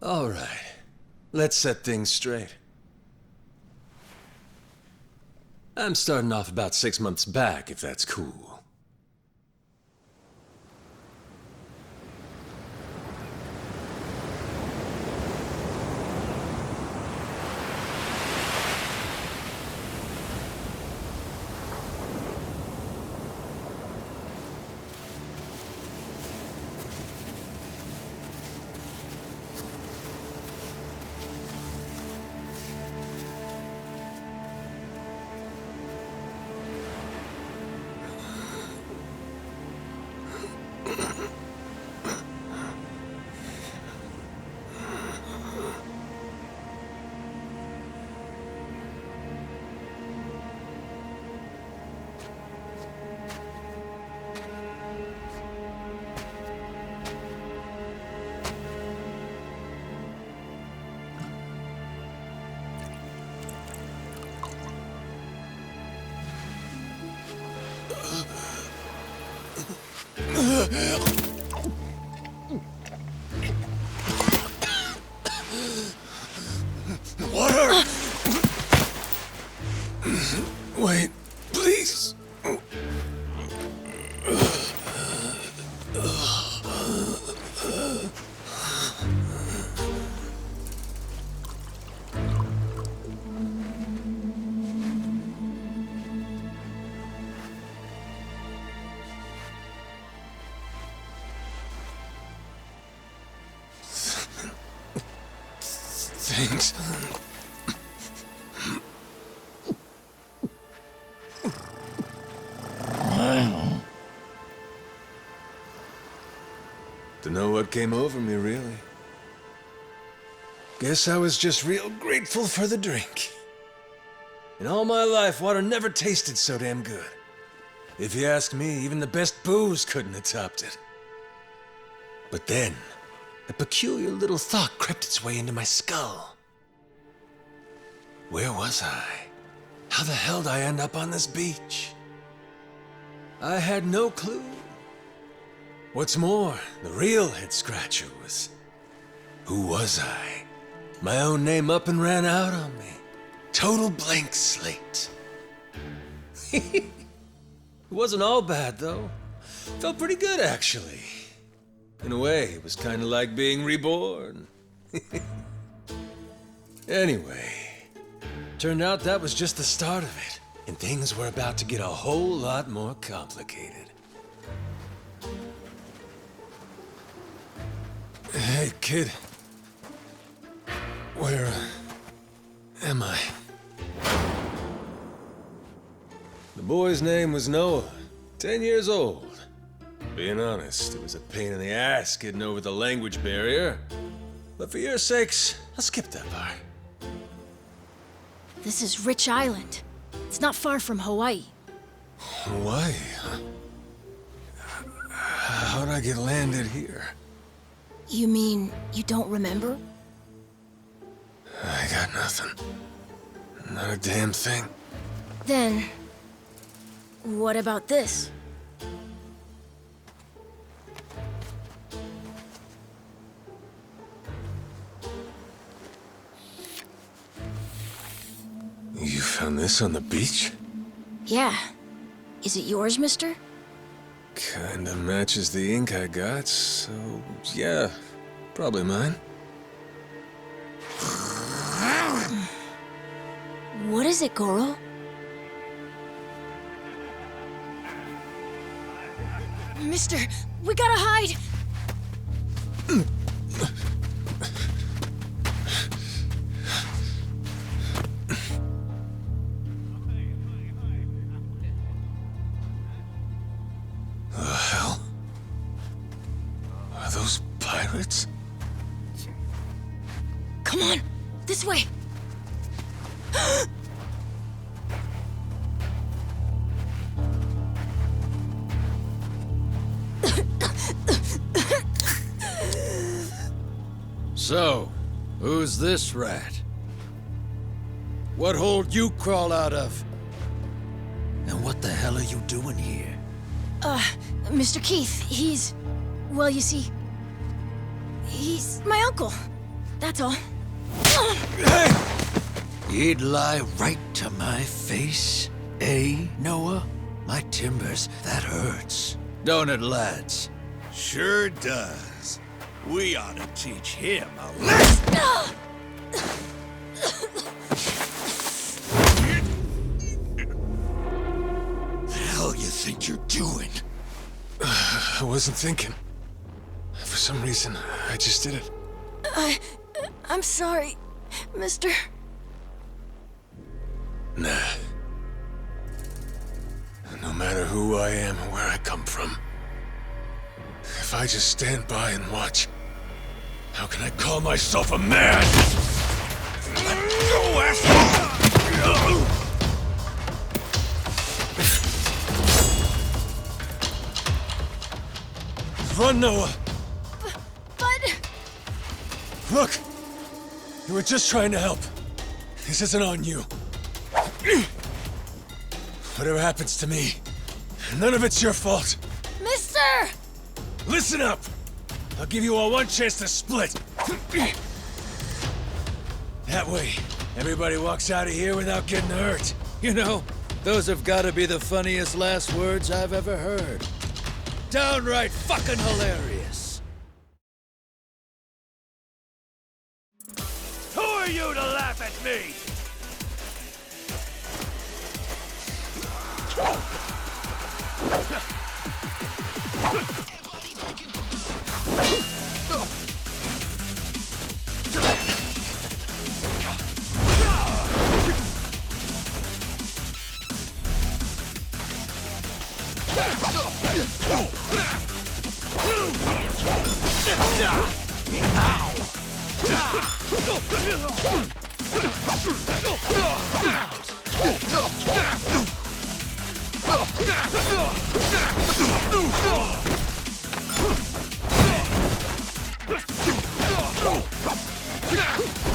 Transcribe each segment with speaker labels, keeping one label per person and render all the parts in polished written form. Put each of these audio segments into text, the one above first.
Speaker 1: All right. Let's set things straight. I'm starting off about 6 months back, if that's cool. Water! Wait, please. Thanks. Dunno what came over me, really. Guess I was just real grateful for the drink. In all my life, water never tasted so damn good. If you ask me, even the best booze couldn't have topped it. But then, a peculiar little thought crept its way into my skull. Where was I? How the hell did I end up on this beach? I had no clue. What's more, the real head-scratcher was... who was I? My own name up and ran out on me. Total blank slate. It wasn't all bad, though. Felt pretty good, actually. In a way, it was kind of like being reborn. Anyway, turned out that was just the start of it, and things were about to get a whole lot more complicated. Hey, kid. Where am I? The boy's name was Noah, 10 years old. Being honest, it was a pain in the ass getting over the language barrier. But for your sakes, I'll skip that part.
Speaker 2: This is Rich Island. It's not far from Hawaii.
Speaker 1: Hawaii, huh? How'd I get landed here?
Speaker 2: You mean you don't remember?
Speaker 1: I got nothing. Not a damn thing.
Speaker 2: Then, what about this?
Speaker 1: You found this on the beach?
Speaker 2: Yeah. Is it yours, mister?
Speaker 1: Kinda matches the ink I got, so yeah, probably mine.
Speaker 2: What is it, Goro? Mister, we gotta hide!
Speaker 1: The hell? Are those pirates?
Speaker 2: Come on, this way!
Speaker 3: So, who's this rat? What hole'd you crawl out of? And what the hell are you doing here?
Speaker 2: Mr. Keith, he's... Well, you see... He's my uncle. That's all.
Speaker 1: Hey!
Speaker 3: You'd lie right to my face, eh, Noah? My timbers, that hurts. Don't it, lads?
Speaker 4: Sure does. We ought to teach him a lesson. The hell you think you're doing?
Speaker 1: I wasn't thinking. For some reason, I just did it.
Speaker 2: I'm sorry, mister.
Speaker 1: Nah. No matter who I am or where I come from, if I just stand by and watch, how can I call myself a man?
Speaker 4: Let go, asshole!
Speaker 1: Run, Noah!
Speaker 2: But...
Speaker 1: Look! You were just trying to help. This isn't on you. Whatever happens to me, none of it's your fault.
Speaker 2: Mister!
Speaker 1: Listen up! I'll give you all one chance to split. That way, everybody walks out of here without getting hurt.
Speaker 3: You know, those have got to be the funniest last words I've ever heard. Downright fucking hilarious.
Speaker 4: Who are you to laugh at me?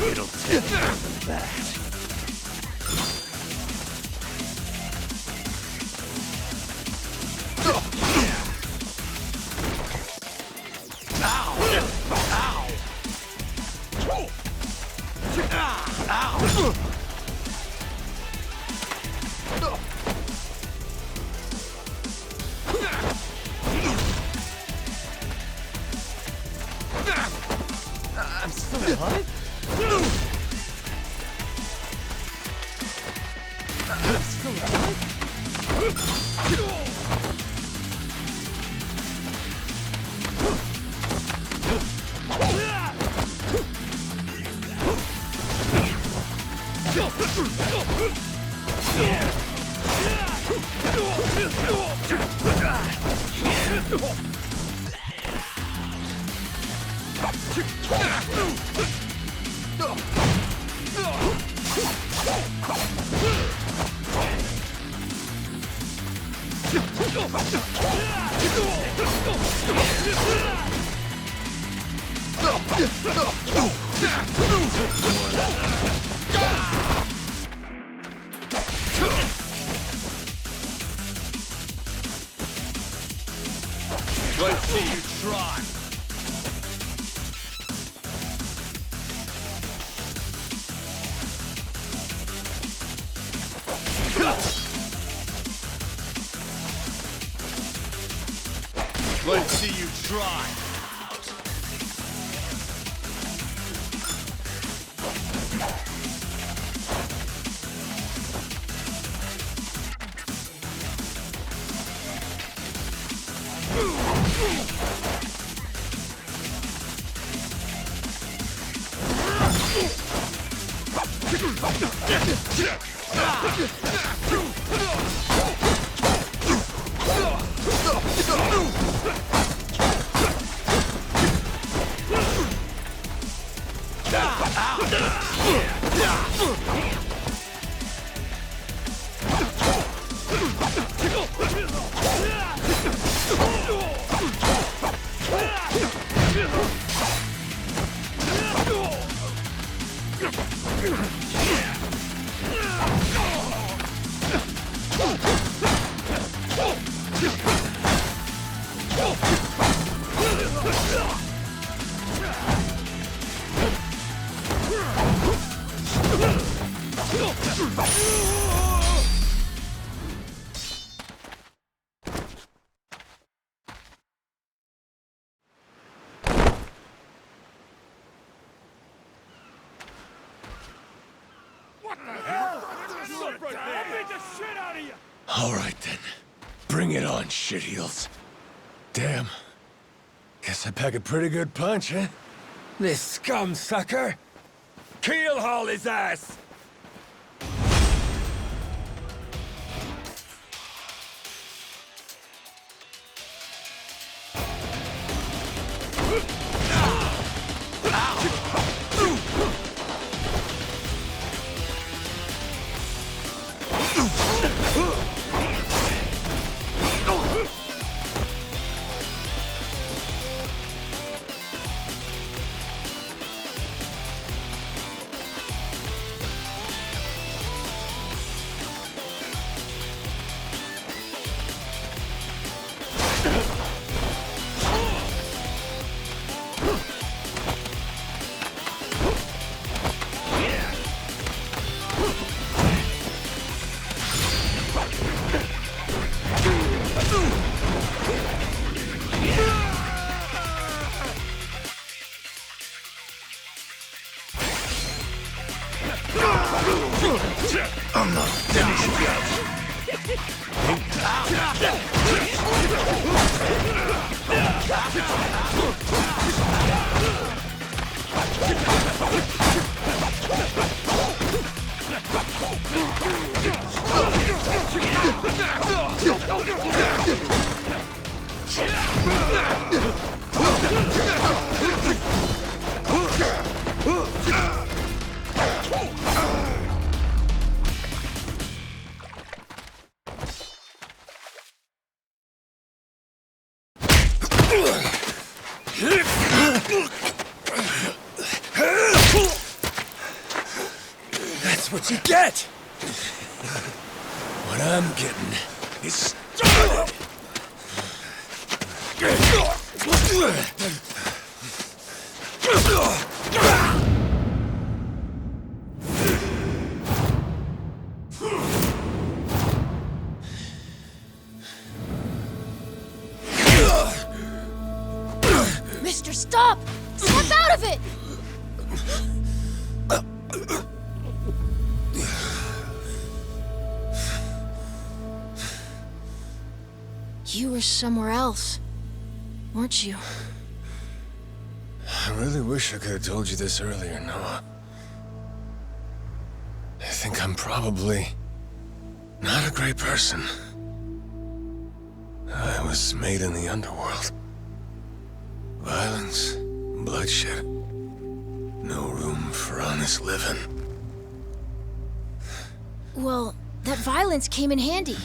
Speaker 4: It'll take that.
Speaker 5: I'm still alive? I'm still alive?
Speaker 4: Let's see you try. Let's see you try.
Speaker 1: All right, then. Bring it on, shitheels. Damn. Guess I pack a pretty good punch, huh?
Speaker 5: This scum sucker! Keelhaul his ass!
Speaker 3: I'm not finished yet.
Speaker 5: That's what you get!
Speaker 1: What I'm getting is started!
Speaker 2: Mister, stop! Step out of it! You were somewhere else, weren't you?
Speaker 1: I really wish I could have told you this earlier, Noah. I think I'm probably not a great person. I was made in the underworld. Violence, bloodshed. No room for honest living.
Speaker 2: Well, that violence came in handy.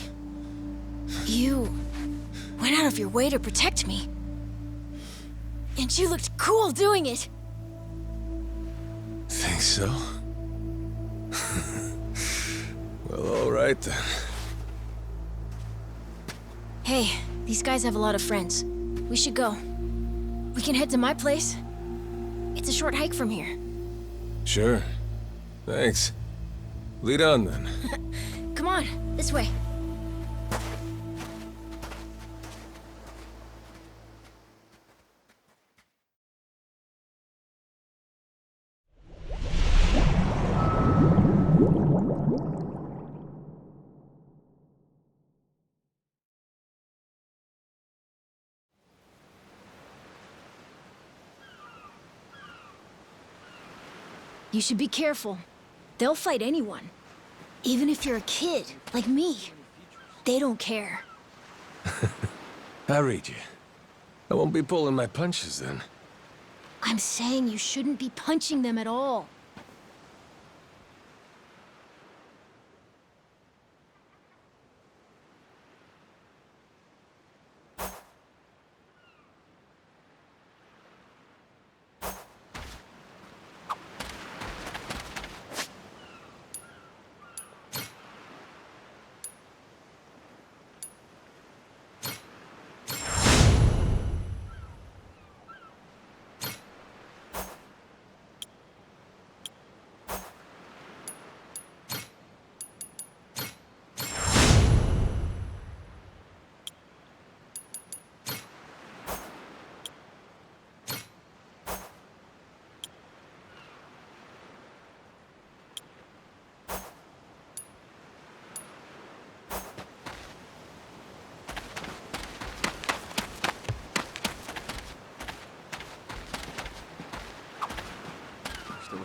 Speaker 2: You went out of your way to protect me. And you looked cool doing it.
Speaker 1: Think so? Well, all right then.
Speaker 2: Hey, these guys have a lot of friends. We should go. We can head to my place. It's a short hike from here.
Speaker 1: Sure. Thanks. Lead on then.
Speaker 2: Come on, this way. You should be careful. They'll fight anyone. Even if you're a kid, like me. They don't care.
Speaker 1: I read you. I won't be pulling my punches then.
Speaker 2: I'm saying you shouldn't be punching them at all.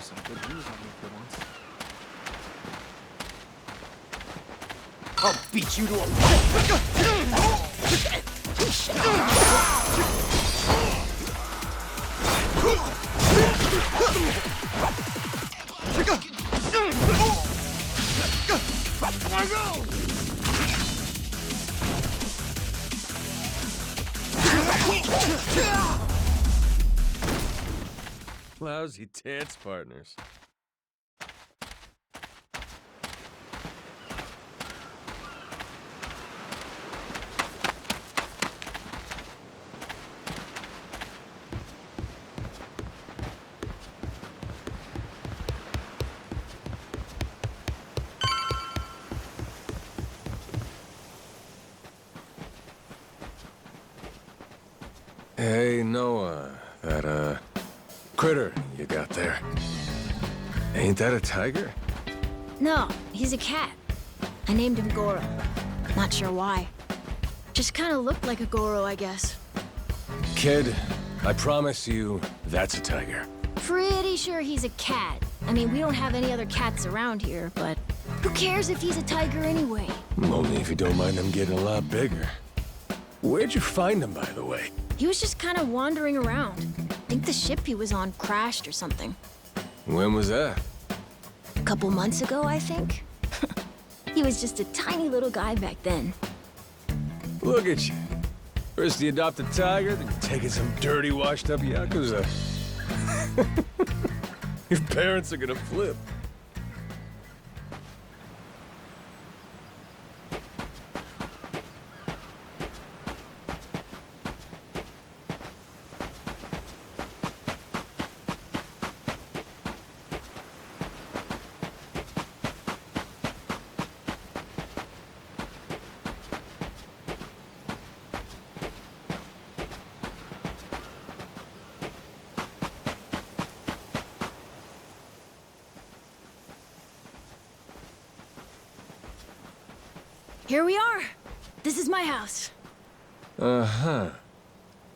Speaker 6: some good news on me for once. I'll beat you to a
Speaker 1: Lousy dance partners. Hey, Noah, that, critter you got there. Ain't that a tiger?
Speaker 2: No, he's a cat. I named him Goro. Not sure why. Just kind of looked like a Goro, I guess.
Speaker 1: Kid, I promise you, that's a tiger.
Speaker 2: Pretty sure he's a cat. I mean, we don't have any other cats around here, but who cares if he's a tiger anyway?
Speaker 1: Only if you don't mind them getting a lot bigger. Where'd you find him, by the way?
Speaker 2: He was just kind of wandering around. I think the ship he was on crashed or something.
Speaker 1: When was that?
Speaker 2: A couple months ago, I think. He was just a tiny little guy back then.
Speaker 1: Look at you. First you adopt a tiger, then you take in some dirty, washed-up Yakuza. Your parents are gonna flip.
Speaker 2: Here we are. This is my house.
Speaker 1: Uh-huh.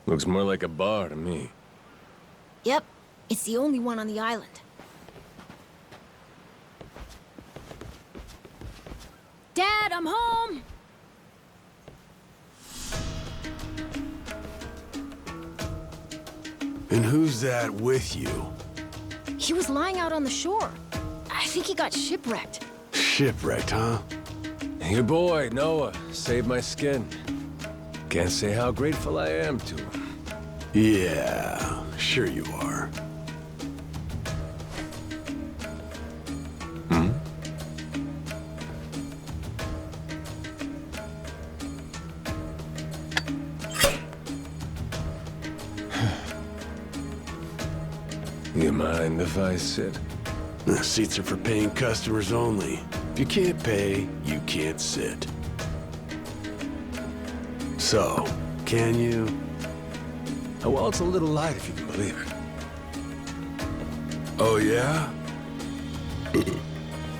Speaker 1: Looks more like a bar to me.
Speaker 2: Yep, it's the only one on the island. Dad, I'm home!
Speaker 4: And who's that with you?
Speaker 2: He was lying out on the shore. I think he got shipwrecked.
Speaker 4: Shipwrecked, huh?
Speaker 1: Your boy, Noah, saved my skin. Can't say how grateful I am to him.
Speaker 4: Yeah, sure you are.
Speaker 1: Hmm? You mind if I sit?
Speaker 4: The seats are for paying customers only. If you can't pay, you can't sit. So, can you?
Speaker 1: Oh, well, it's a little light if you can believe it.
Speaker 4: Oh, yeah?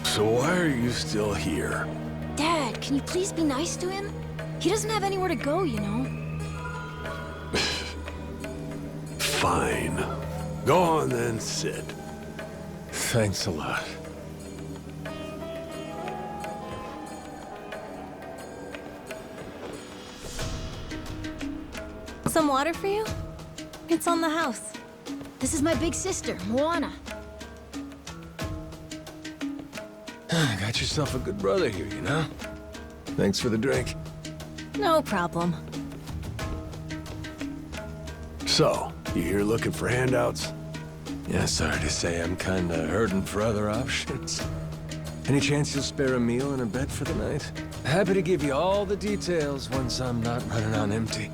Speaker 4: So why are you still here?
Speaker 2: Dad, can you please be nice to him? He doesn't have anywhere to go, you know.
Speaker 4: Fine. Go on then, sit.
Speaker 1: Thanks a lot.
Speaker 7: Some water for you? It's on the house.
Speaker 2: This is my big sister, Moana.
Speaker 1: Got yourself a good brother here, you know? Thanks for the drink.
Speaker 7: No problem.
Speaker 4: So, you here looking for handouts?
Speaker 1: Yeah, sorry to say I'm kinda hurting for other options. Any chance you'll spare a meal and a bed for the night? Happy to give you all the details once I'm not running on empty.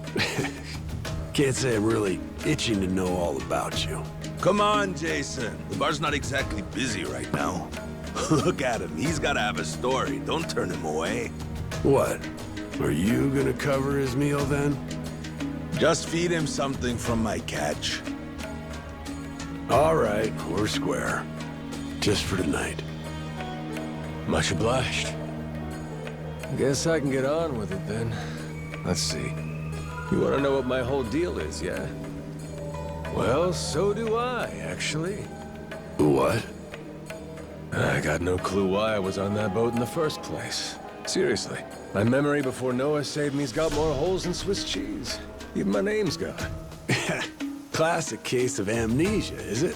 Speaker 4: Can't say I'm really itching to know all about you.
Speaker 8: Come on, Jason. The bar's not exactly busy right now. Look at him. He's gotta have a story. Don't turn him away.
Speaker 4: What? Are you gonna cover his meal then?
Speaker 8: Just feed him something from my catch.
Speaker 4: All right, we're square. Just for tonight.
Speaker 1: Much obliged. Guess I can get on with it then. Let's see. You want to know what my whole deal is, yeah? Well, so do I, actually. What? I got no clue why I was on that boat in the first place. Seriously. My memory before Noah saved me's got more holes than Swiss cheese. Even my name's gone. Classic case of amnesia, is it?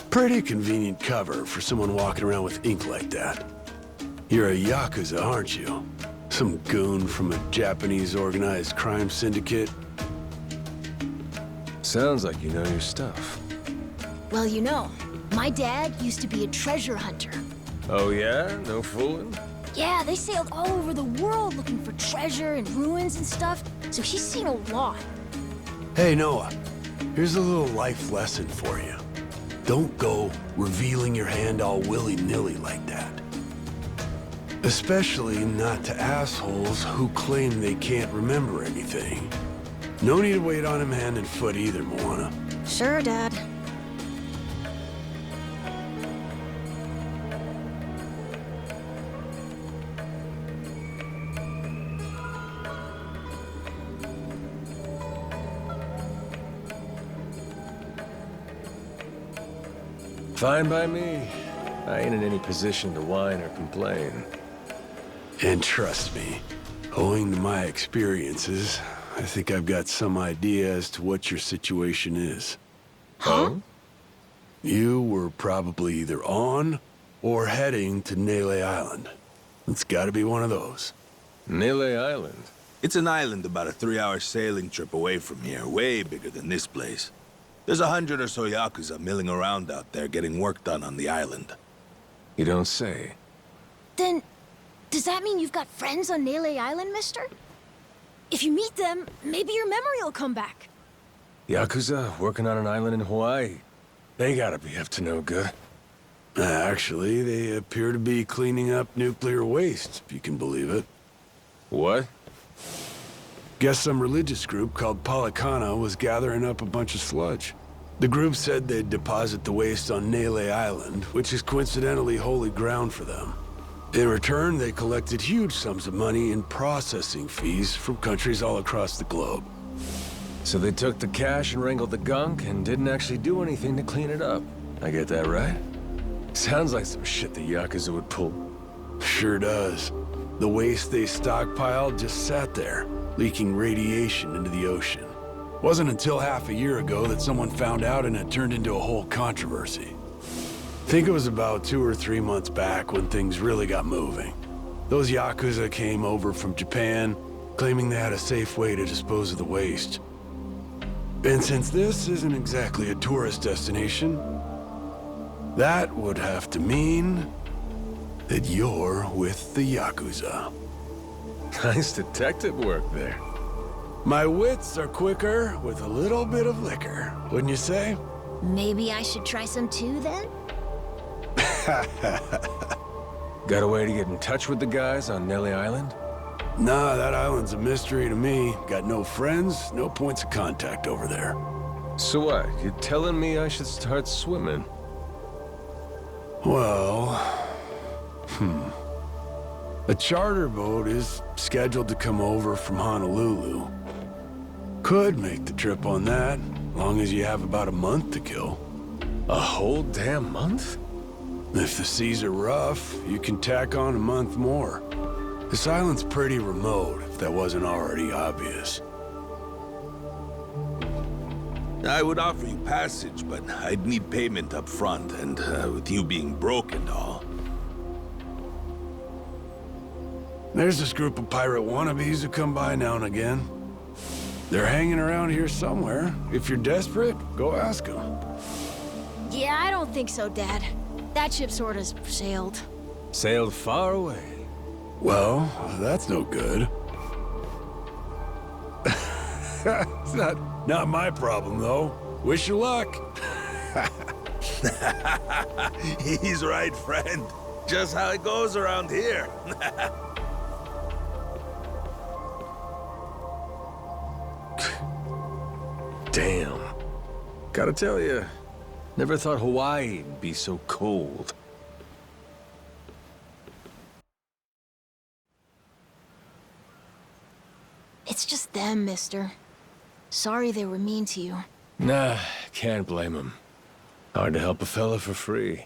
Speaker 1: Pretty convenient cover for someone walking around with ink like that. You're a Yakuza, aren't you? Some goon from a Japanese organized crime syndicate? Sounds like you know your stuff.
Speaker 2: Well, you know, my dad used to be a treasure hunter.
Speaker 1: Oh yeah? No fooling?
Speaker 2: Yeah, they sailed all over the world looking for treasure and ruins and stuff, so he's seen a lot.
Speaker 1: Hey, Noah. Here's a little life lesson for you. Don't go revealing your hand all willy-nilly like that. Especially not to assholes who claim they can't remember anything. No need to wait on him hand and foot either, Moana.
Speaker 2: Sure, Dad.
Speaker 1: Fine by me. I ain't in any position to whine or complain. And trust me, owing to my experiences, I think I've got some idea as to what your situation is.
Speaker 2: Huh?
Speaker 1: You were probably either on or heading to Nele Island. It's gotta be one of those. Nele Island?
Speaker 8: It's an island about a 3-hour sailing trip away from here, way bigger than this place. There's 100 or so Yakuza milling around out there getting work done on the island.
Speaker 1: You don't say.
Speaker 2: Then, does that mean you've got friends on Nele Island, mister? If you meet them, maybe your memory will come back.
Speaker 1: Yakuza working on an island in Hawaii. They gotta be up to no good. Actually, they appear to be cleaning up nuclear waste, if you can believe it. What? Guess some religious group called Policana was gathering up a bunch of sludge. The group said they'd deposit the waste on Nele Island, which is coincidentally holy ground for them. In return, they collected huge sums of money in processing fees from countries all across the globe. So they took the cash and wrangled the gunk and didn't actually do anything to clean it up. I get that right? Sounds like some shit the Yakuza would pull. Sure does. The waste they stockpiled just sat there, leaking radiation into the ocean. Wasn't until half a year ago that someone found out and it turned into a whole controversy. Think it was about 2 or 3 months back when things really got moving. Those Yakuza came over from Japan, claiming they had a safe way to dispose of the waste. And since this isn't exactly a tourist destination, that would have to mean that you're with the Yakuza. Nice detective work there. My wits are quicker with a little bit of liquor, wouldn't you say?
Speaker 2: Maybe I should try some too, then?
Speaker 1: Got a way to get in touch with the guys on Nele Island? Nah, that island's a mystery to me. Got no friends, no points of contact over there. So what? You telling me I should start swimming? Well... A charter boat is scheduled to come over from Honolulu. Could make the trip on that, long as you have about a month to kill. A whole damn month? If the seas are rough, you can tack on a month more. This island's pretty remote, if that wasn't already obvious.
Speaker 8: I would offer you passage, but I'd need payment up front, and with you being broke and all.
Speaker 1: There's this group of pirate wannabes who come by now and again. They're hanging around here somewhere. If you're desperate, go ask them.
Speaker 2: Yeah, I don't think so, Dad. That ship sorta's sailed.
Speaker 1: Sailed far away. Well, that's no good. It's not my problem, though. Wish you luck.
Speaker 8: He's right, friend. Just how it goes around here.
Speaker 1: Damn. Gotta tell you, never thought Hawaii'd be so cold.
Speaker 2: It's just them, mister. Sorry they were mean to you.
Speaker 1: Nah, can't blame them. Hard to help a fella for free.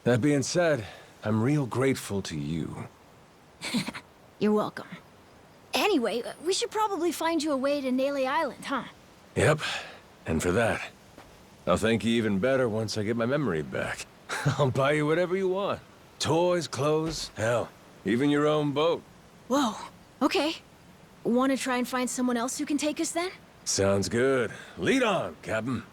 Speaker 1: That being said, I'm real grateful to you.
Speaker 2: You're welcome. Anyway, we should probably find you a way to Nele Island, huh?
Speaker 1: Yep, and for that, I'll thank you even better once I get my memory back. I'll buy you whatever you want. Toys, clothes, hell, even your own boat.
Speaker 2: Whoa, okay. Want to try and find someone else who can take us then?
Speaker 1: Sounds good. Lead on, Captain.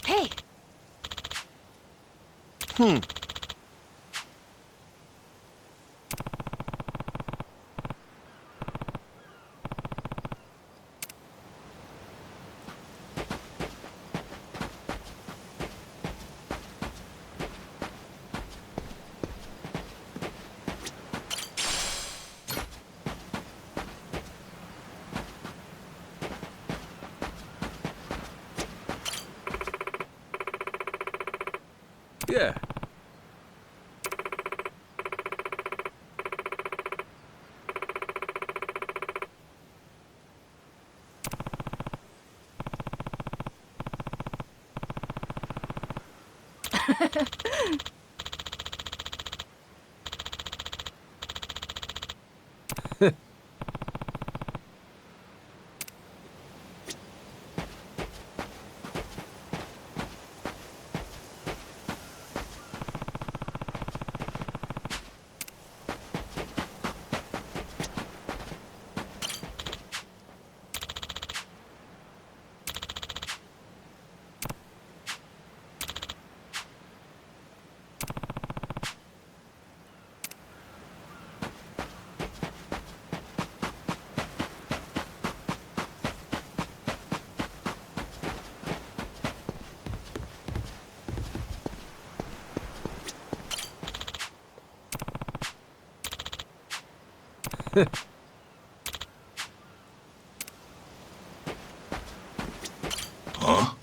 Speaker 2: Hey!
Speaker 1: Yeah.
Speaker 8: Huh?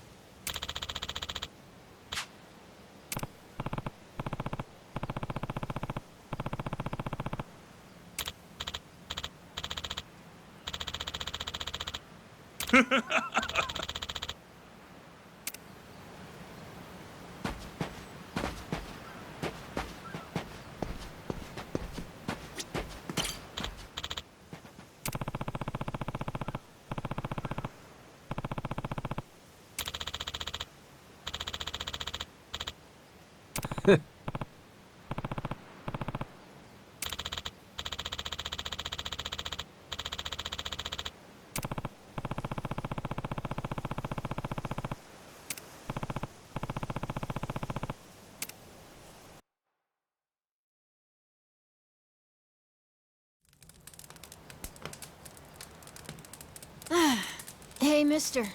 Speaker 2: Hey, mister.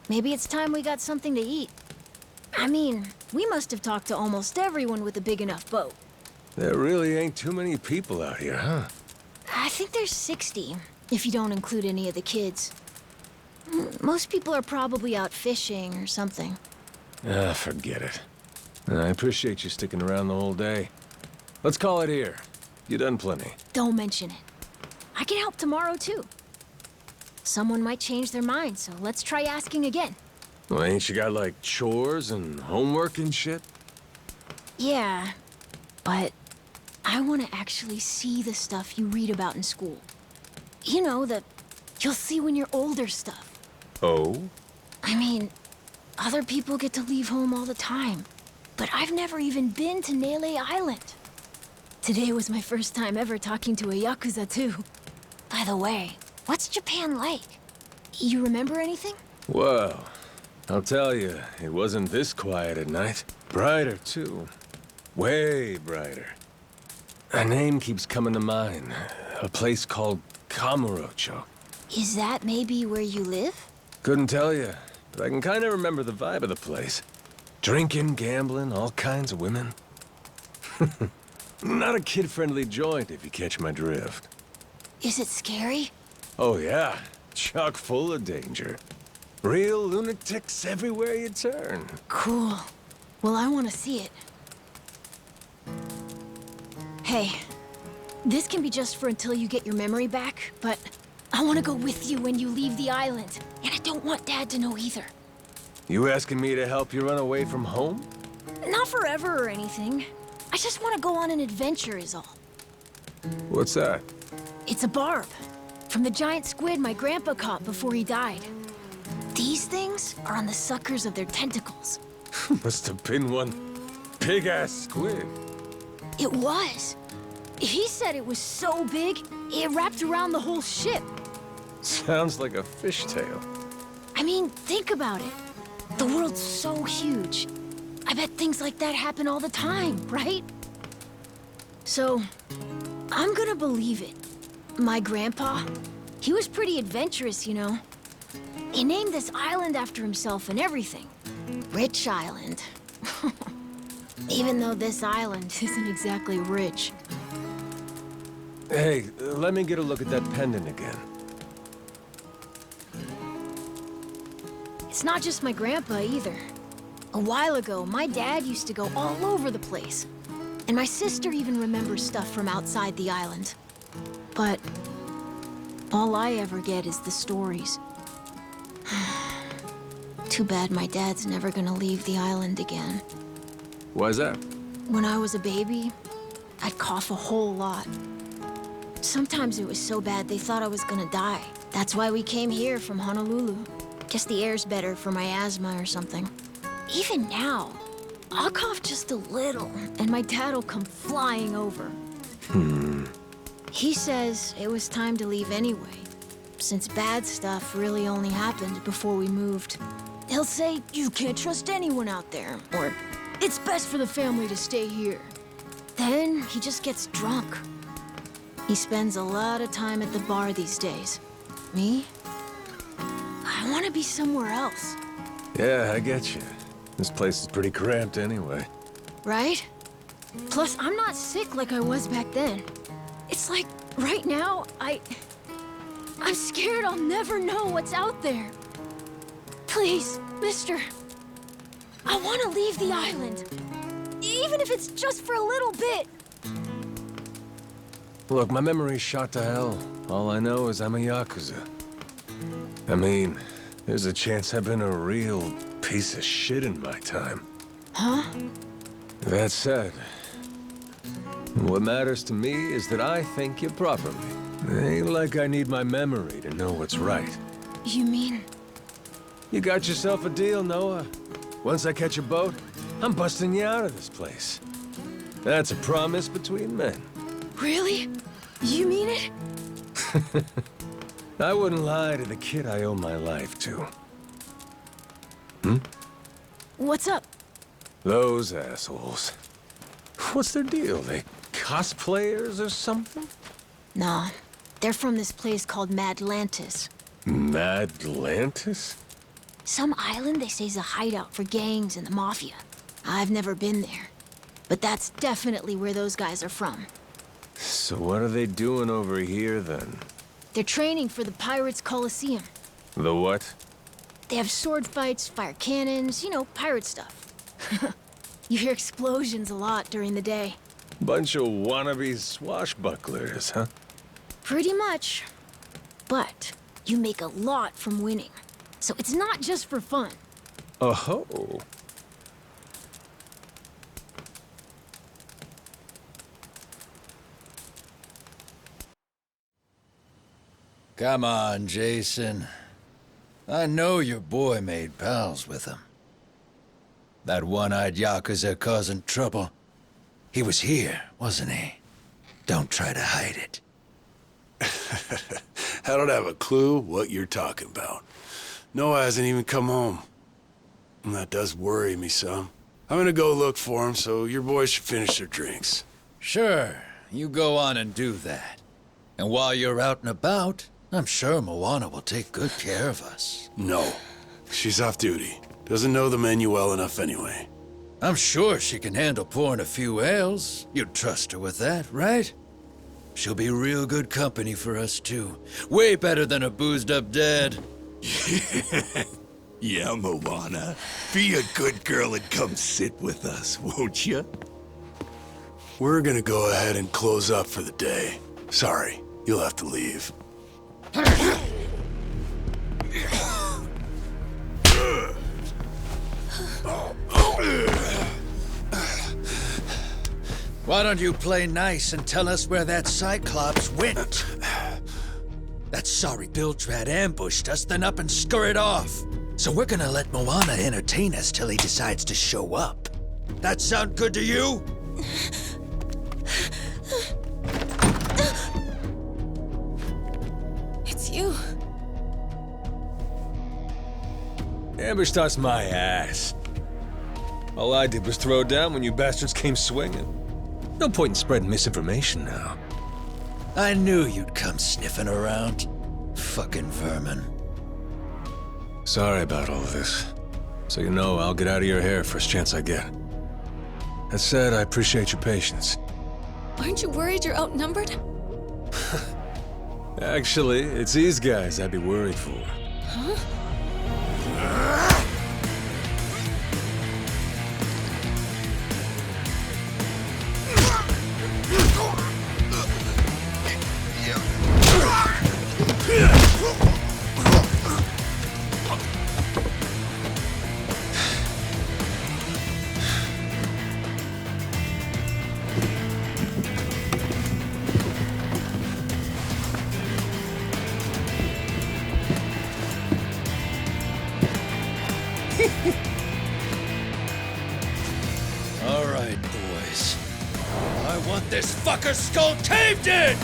Speaker 2: Maybe it's time we got something to eat. I mean, we must have talked to almost everyone with a big enough boat.
Speaker 1: There really ain't too many people out here, huh?
Speaker 2: I think there's 60, if you don't include any of the kids. Most people are probably out fishing or something.
Speaker 1: Ah, forget it. I appreciate you sticking around the whole day. Let's call it here. You done plenty.
Speaker 2: Don't mention it. I can help tomorrow, too. Someone might change their mind, so let's try asking again.
Speaker 1: Well, ain't you got, like, chores and homework and shit?
Speaker 2: Yeah, but I want to actually see the stuff you read about in school. You know, the you'll see when you're older stuff.
Speaker 1: Oh?
Speaker 2: I mean, other people get to leave home all the time, but I've never even been to Nele Island. Today was my first time ever talking to a Yakuza, too. By the way, what's Japan like? You remember anything?
Speaker 1: Well, I'll tell you, it wasn't this quiet at night. Brighter, too. Way brighter. A name keeps coming to mind. A place called Kamurocho.
Speaker 2: Is that maybe where you live?
Speaker 1: Couldn't tell you, but I can kind of remember the vibe of the place. Drinking, gambling, all kinds of women. Not a kid-friendly joint, if you catch my drift.
Speaker 2: Is it scary?
Speaker 1: Oh yeah, chock full of danger. Real lunatics everywhere you turn.
Speaker 2: Cool. Well, I want to see it. Hey, this can be just for until you get your memory back, but I want to go with you when you leave the island. And I don't want Dad to know either.
Speaker 1: You asking me to help you run away from home?
Speaker 2: Not forever or anything. I just want to go on an adventure is all.
Speaker 1: What's that?
Speaker 2: It's a barb. From the giant squid my grandpa caught before he died. These things are on the suckers of their tentacles.
Speaker 1: Must have been one big-ass squid.
Speaker 2: It was. He said it was so big, it wrapped around the whole ship.
Speaker 1: Sounds like a fishtail.
Speaker 2: I mean, think about it. The world's so huge. I bet things like that happen all the time, right? So, I'm gonna believe it. My grandpa, he was pretty adventurous, you know. He named this island after himself and everything. Rich Island. Even though this island isn't exactly rich.
Speaker 1: Hey, let me get a look at that pendant again.
Speaker 2: It's not just my grandpa either. A while ago, my dad used to go all over the place. And my sister even remembers stuff from outside the island. But all I ever get is the stories. Too bad my dad's never gonna leave the island again.
Speaker 1: Why's that?
Speaker 2: When I was a baby, I'd cough a whole lot. Sometimes it was so bad they thought I was gonna die. That's why we came here from Honolulu. Guess the air's better for my asthma or something. Even now, I'll cough just a little, and my dad'll come flying over. He says it was time to leave anyway, since bad stuff really only happened before we moved. He'll say, you can't trust anyone out there, or it's best for the family to stay here. Then he just gets drunk. He spends a lot of time at the bar these days. Me? I want to be somewhere else.
Speaker 1: Yeah, I get you. This place is pretty cramped anyway.
Speaker 2: Right? Plus, I'm not sick like I was back then. It's like, right now, I'm scared I'll never know what's out there. Please, mister. I want to leave the island. Even if it's just for a little bit.
Speaker 1: Look, my memory's shot to hell. All I know is I'm a Yakuza. I mean, there's a chance I've been a real piece of shit in my time.
Speaker 2: Huh?
Speaker 1: That said, what matters to me is that I think you properly. Ain't like I need my memory to know what's right.
Speaker 2: You mean?
Speaker 1: You got yourself a deal, Noah. Once I catch a boat, I'm busting you out of this place. That's a promise between men.
Speaker 2: Really? You mean it?
Speaker 1: I wouldn't lie to the kid I owe my life to.
Speaker 2: What's up?
Speaker 1: Those assholes. What's their deal? They cosplayers or something?
Speaker 2: Nah, they're from this place called Madlantis.
Speaker 1: Madlantis?
Speaker 2: Some island they say's a hideout for gangs and the mafia. I've never been there. But that's definitely where those guys are from.
Speaker 1: So what are they doing over here, then?
Speaker 2: They're training for the Pirates Coliseum.
Speaker 1: The what?
Speaker 2: They have sword fights, fire cannons, you know, pirate stuff. You hear explosions a lot during the day.
Speaker 1: Bunch of wannabe swashbucklers, huh?
Speaker 2: Pretty much. But you make a lot from winning. So it's not just for fun.
Speaker 1: Oh-ho.
Speaker 3: Come on, Jason. I know your boy made pals with him. That one-eyed Yakuza causing trouble. He was here, wasn't he? Don't try to hide it.
Speaker 9: I don't have a clue what you're talking about. Noah hasn't even come home. And that does worry me some. I'm gonna go look for him, so your boys should finish their drinks.
Speaker 3: Sure, you go on and do that. And while you're out and about, I'm sure Moana will take good care of us.
Speaker 9: No. She's off duty. Doesn't know the menu well enough anyway.
Speaker 3: I'm sure she can handle pouring a few ales. You'd trust her with that, right? She'll be real good company for us, too. Way better than a boozed-up dad.
Speaker 4: Yeah, Moana. Be a good girl and come sit with us, won't you?
Speaker 9: We're gonna go ahead and close up for the day. Sorry, you'll have to leave.
Speaker 3: Why don't you play nice and tell us where that Cyclops went? That sorry Biltrad ambushed us, then up and scurried off. So we're gonna let Moana entertain us till he decides to show up. That sound good to you?
Speaker 7: It's you.
Speaker 1: Ambushed us my ass. All I did was throw down when you bastards came swinging. No point in spreading misinformation now.
Speaker 3: I knew you'd come sniffing around. Fucking vermin.
Speaker 1: Sorry about all of this. So you know, I'll get out of your hair first chance I get. That said, I appreciate your patience.
Speaker 7: Aren't you worried you're outnumbered?
Speaker 1: Actually, it's these guys I'd be worried for.
Speaker 7: Huh?
Speaker 3: All right, boys. I want this fucker's skull caved in!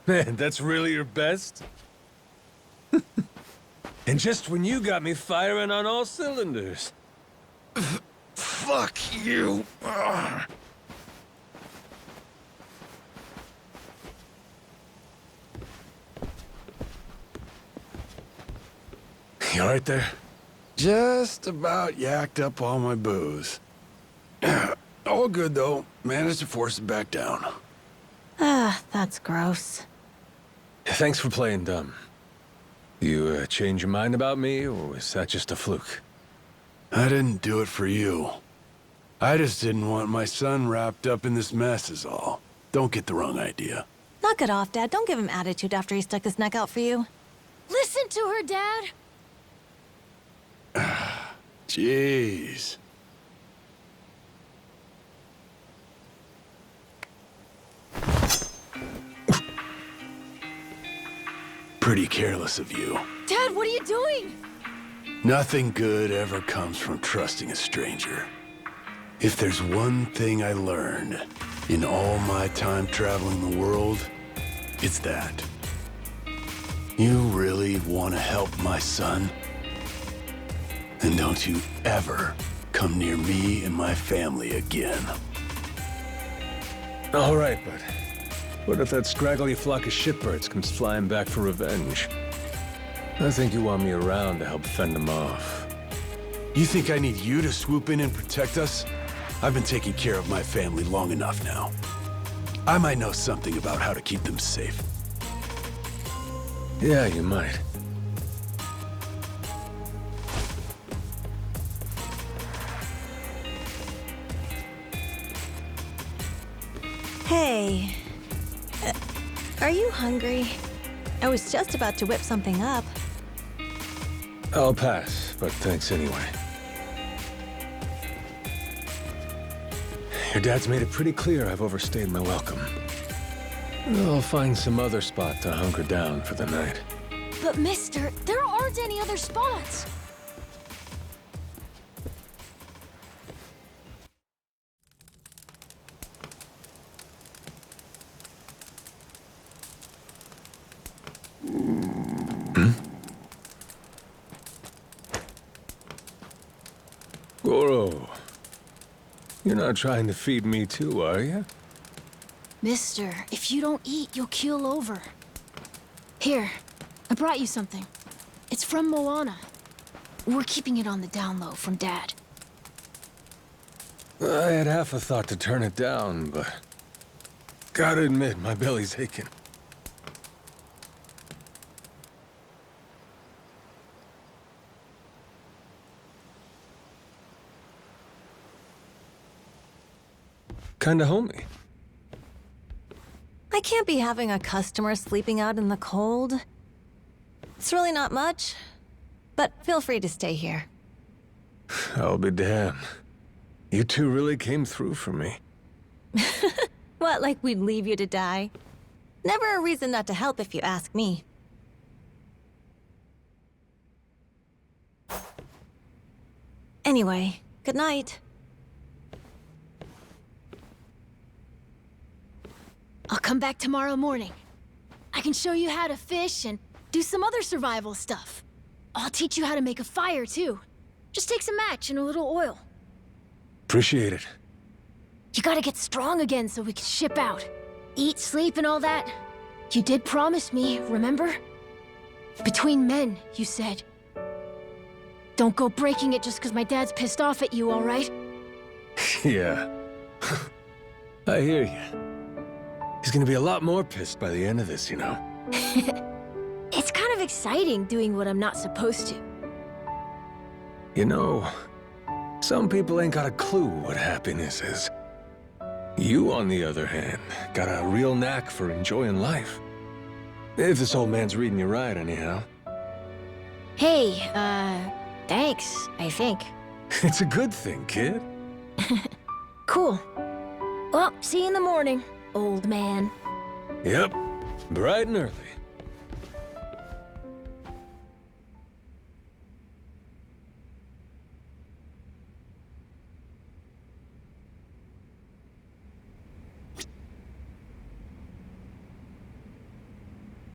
Speaker 1: Man, that's really your best? And just when you got me firing on all cylinders.
Speaker 3: Fuck you!
Speaker 1: You alright there?
Speaker 9: Just about yacked up all my booze. All good, though. Managed to force it back down.
Speaker 7: Ah, that's gross.
Speaker 1: Thanks for playing dumb. You change your mind about me, or was that just a fluke?
Speaker 9: I didn't do it for you. I just didn't want my son wrapped up in this mess is all. Don't get the wrong idea.
Speaker 7: Knock it off, Dad. Don't give him attitude after he stuck his neck out for you.
Speaker 2: Listen to her, Dad.
Speaker 9: Jeez. Pretty careless of you.
Speaker 2: Dad, what are you doing?
Speaker 9: Nothing good ever comes from trusting a stranger. If there's one thing I learned in all my time traveling the world, it's that. You really want to help my son? Then don't you ever come near me and my family again.
Speaker 1: All right, but what if that scraggly flock of shitbirds comes flying back for revenge? I think you want me around to help fend them off.
Speaker 9: You think I need you to swoop in and protect us? I've been taking care of my family long enough now. I might know something about how to keep them safe.
Speaker 1: Yeah, you might.
Speaker 7: Hey. Are you hungry? I was just about to whip something up.
Speaker 1: I'll pass, but thanks anyway. Your dad's made it pretty clear I've overstayed my welcome. I'll find some other spot to hunker down for the night.
Speaker 2: But mister, there aren't any other spots.
Speaker 1: Goro, you're not trying to feed me too, are you?
Speaker 2: Mister, if you don't eat, you'll keel over. Here, I brought you something. It's from Moana. We're keeping it on the down low from Dad.
Speaker 1: I had half a thought to turn it down, but gotta admit, my belly's aching. Kinda homey.
Speaker 7: I can't be having a customer sleeping out in the cold. It's really not much, but feel free to stay here.
Speaker 1: I'll be damned. You two really came through for me.
Speaker 7: What, like we'd leave you to die? Never a reason not to help if you ask me. Anyway, good night.
Speaker 2: I'll come back tomorrow morning. I can show you how to fish and do some other survival stuff. I'll teach you how to make a fire, too. Just takes a match and a little oil.
Speaker 1: Appreciate it.
Speaker 2: You gotta get strong again so we can ship out. Eat, sleep, and all that. You did promise me, remember? Between men, you said. Don't go breaking it just because my dad's pissed off at you, all right?
Speaker 1: Yeah. I hear you. He's gonna be a lot more pissed by the end of this, you know?
Speaker 2: It's kind of exciting doing what I'm not supposed to.
Speaker 1: You know, some people ain't got a clue what happiness is. You, on the other hand, got a real knack for enjoying life. If this old man's reading you right, anyhow.
Speaker 2: Hey, thanks, I think.
Speaker 1: It's a good thing, kid.
Speaker 2: Cool. Well, see you in the morning, old man.
Speaker 1: Yep, bright and early.